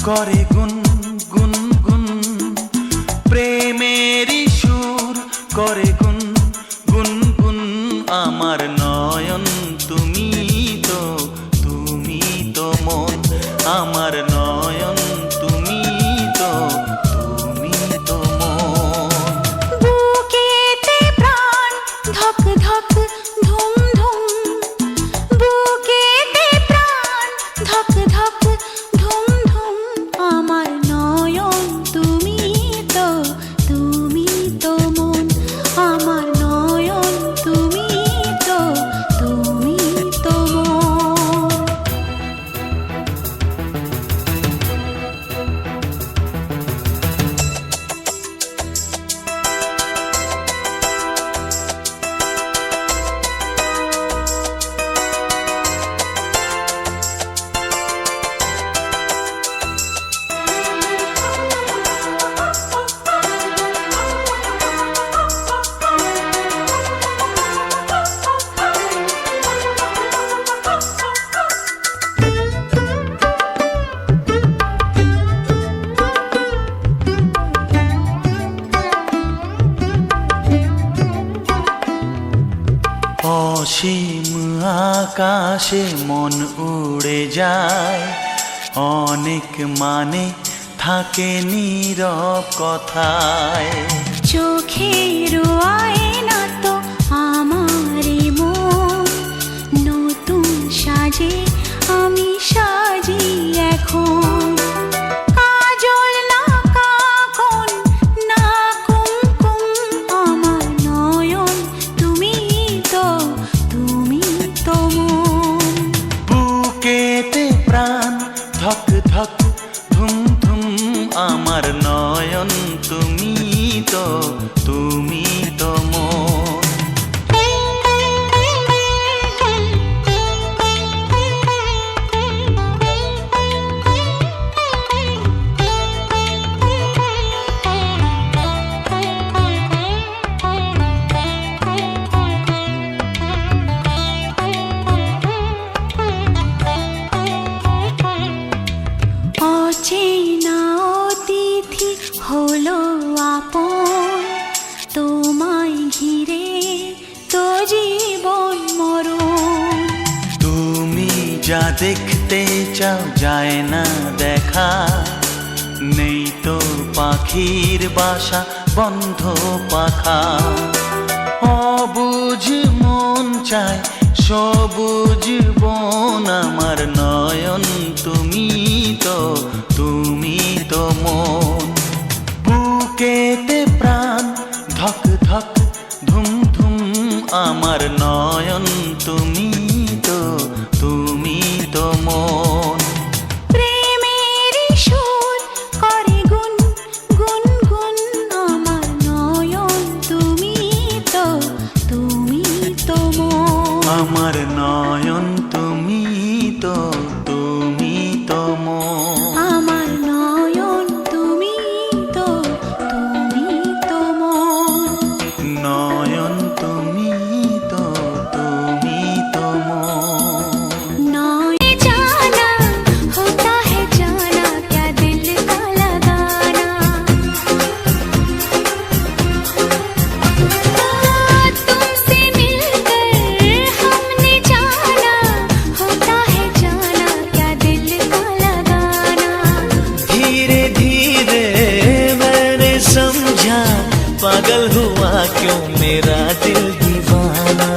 করে গুন গুন গুন, প্রেমেরই সুর করে গুন গুন গুন। আমার নয়ন তুমি তো মন, আমার নয়ন তুমি তো মন। বুকেতে প্রাণ ধক ধক ধুম ধুম, বুকেতে প্রাণ ধক ধক ধুম ধুম। আমার নয়ন তুমি তো মন, আমার নয়ন তুমি তো মন। অসীম আকাশে মন উড়ে যায়, অনেক মানে থাকে নীরব কথায়। চোখের আয়না তো আমারই মন, নতুন সাজে আমি সাজি এখন। কাজল না কাকন না কুমকুম, আমার নয়ন তুমি তো মন। বুকেতে প্রাণ ধক ধক ধুম ধুম, আমার নয়ন তুমি তো মন। অচেনা অতিথি হলো আপন, তোমায় ঘিরে তো জীবন মরণ। তুমি যা দেখতে চাও যায় না দেখা, নেই তো পাখির বাসা বন্ধ পাখা। অবুঝ মন চায় সবুজ বন, আমার নয়ন তুমি তো মন। বুকেতে প্রাণ ধক ধক ধুম ধুম, আমার নয়ন তুমি তো মন। প্রেমেরই সুর করে গুন গুন গুন, আমার নয়ন তুমি তো মন। আমার নয়ন তুমি তো মন। আমার নয়ন তুমি তো মন। নয়ন তুমি তো মন। नौए जाना होता है जाना, क्या दिल का लगाना। तुमसे मिलकर हमने जाना, होता है जाना, क्या दिल का लगाना। धीरे धीरे मैंने समझा, पागल हुआ क्यों मेरा दिल दीवाना।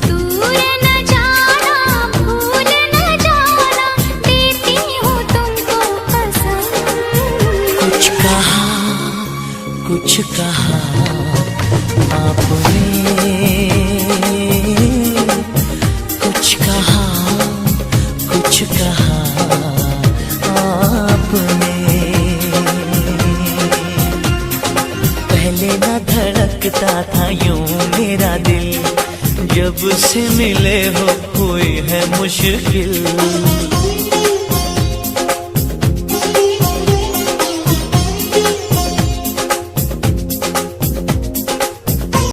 दूर न जाना भूल न जाना, देती हूँ तुमको कसम। कुछ कहा आपने, कुछ कहा आपने। पहले न धड़कता था यूं मेरा दिल, जब से मिले हो हुई है मुश्किल।